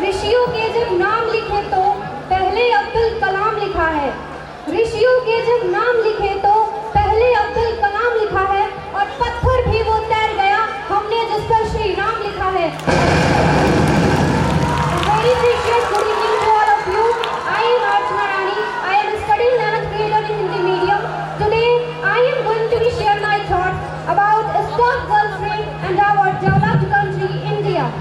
ऋषियों के जब नाम लिखे तो पहले अब्दुल कलाम लिखा है। ऋषियों के जब नाम लिखे तो पहले अब्दुल कलाम लिखा है, और पत्थर भी वो तैर गया हमने जिस पर श्री राम लिखा है। Very precious good evening to all of you. I am Archana Rani. I am studying 11th grade in Hindi medium. Today I am going to be share my thoughts about a stock girlfriend and our developed country India.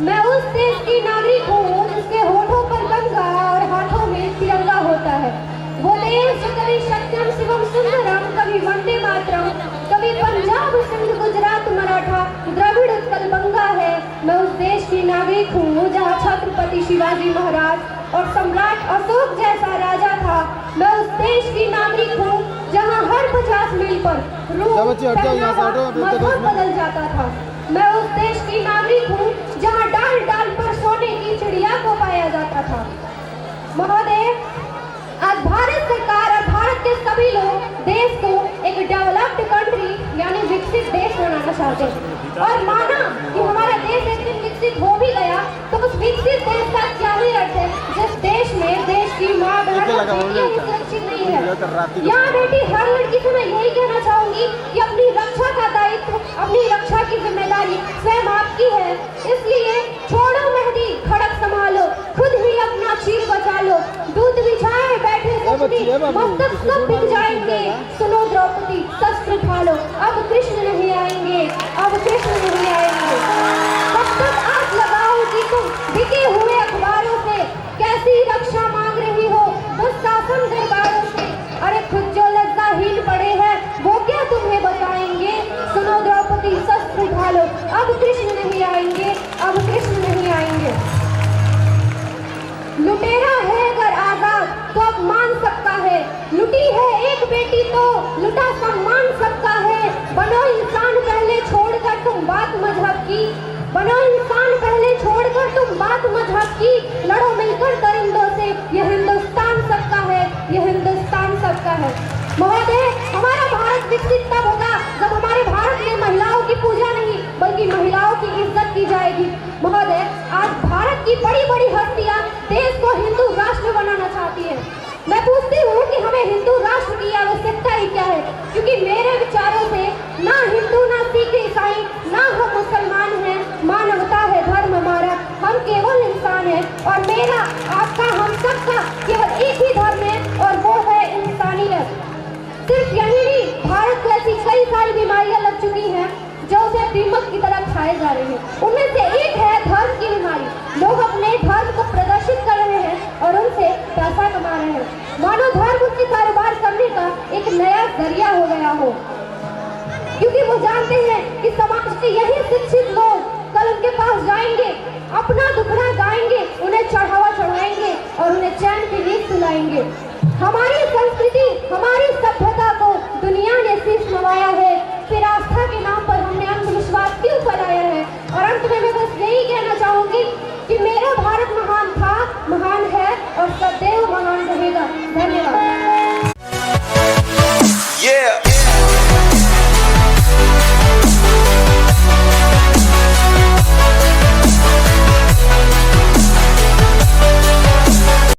मैं उस देश की नागरिक हूँ जिसके होठों पर गंगा और हाथों में तिरंगा होता है। वो देश जो कभी सत्यम शिवम सुंदरम, कभी वंदे मातरम, कभी पंजाब सिंध गुजरात मराठा द्रविड़ उत्कल बंगा है। मैं उस देश की नागरिक हूँ जहाँ छत्रपति शिवाजी महाराज और सम्राट अशोक जैसा राजा था। मैं उस देश की नागरिक हूँ जहाँ हर 50 मील पर रूप पहनावा मजहब बदल जाता था। मैं उस देश की नागरिक हूँ जहाँ डाल डाल पर सोने की चिड़िया को पाया जाता था। महोदय, आज भारत सरकार और भारत के सभी लोग देश को एक डेवलप्ड कंट्री यानी विकसित देश बनाना चाहते हैं, और माना कि हमारा देश एक दिन विकसित हो भी गया तो उस विकसित देश का क्या ही अर्थ है जिस देश में देश की माँ बहन सुरक्षित नहीं है। यहाँ बेटी हर लड़की से मैं यही कहना चाहूंगी कि अपनी रक्षा का दायित्व, अपनी रक्षा की जिम्मेदारी स्वयं आपकी है। इसलिए छोड़ो मेहंदी, खड़क संभालो, खुद ही अपना चीर बचा लो। दूध बिछाए बैठे मस्तक सब बिक जाएंगे। सुनो द्रौपदी, शस्त्र उठा लो, अब कृष्ण नहीं आएंगे, अब कृष्ण नहीं आएंगे। कब तक आग लगाओगी तुम बिके हुए अखबारों से? कैसी रक्षा मांग रही हो दुशासन दरबारों से? अरे खुद जो लज्जाहीन पड़े हैं वो क्या तुम्हें बताएंगे? सुनो द्रौपदी, शस्त्र उठा लो, अब कृष्ण नहीं आएंगे, अब कृष्ण नहीं आएंगे। लुटेरा है अगर आजाद तो अब मान सकता है, लुटी है एक बेटी तो लुटा सम्मान सबका है। बनो इंसान पहले छोड़कर तुम बात मजहब की, बनो इंसान पहले छोड़कर तुम बात मजहब की। लड़ो मिलकर दरिंदों से, यह हिंदुस्तान सबका है, यह हिंदुस्तान सबका है। महोदय, हमारा भारत विकसित तब होगा जब हमारे भारत में महिलाओं की पूजा नहीं बल्कि महिलाओं की इज्जत की जाएगी। महोदय, आज भारत की बड़ी बड़ी हस्तियां देश को हिंदू राष्ट्र बनाना चाहती है। मैं पूछती हूँ कि हमें हिंदू राष्ट्र की आवश्यकता ही क्या है? क्योंकि मेरे विचारों से ना हिंदू, ना सिख, ईसाई, ना हम मुसलमान हैं। मानवता है धर्म हमारा, हम केवल इंसान हैं, और मेरा, आपका, हम सबका केवल एक ही धर्म है और वो है इंसानियत। सिर्फ यही नहीं, भारत को ऐसी कई सारी बीमारियां लग चुकी हैं जो उसे दीमक की तरह खाए जा रहे हैं। उनमें से एक है धर्म की बीमारी। लोग अपने धर्म को प्रदर्शित कर रहे हैं और उनसे पैसा कमा रहे हैं, मानो धर्म उनके कारोबार करने का एक नया जरिया हो गया हो। क्योंकि वो जानते हैं कि समाज के यही शिक्षित लोग कल उनके पास जाएंगे, अपना दुखड़ा गाएंगे, उन्हें चढ़ावा चढ़ाएंगे और उन्हें चैन की नींद सुलाएंगे। हमारी संस्कृति, हमारी सभ्यता को दुनिया ने शीश नवाया है, फिर आस्था के नाम पर हमने अंधविश्वास क्यों फैलाया है? और अंत में मैं बस यही कहना चाहूंगी कि मेरा भारत महान था, महान है और सदैव महान रहेगा। धन्यवाद।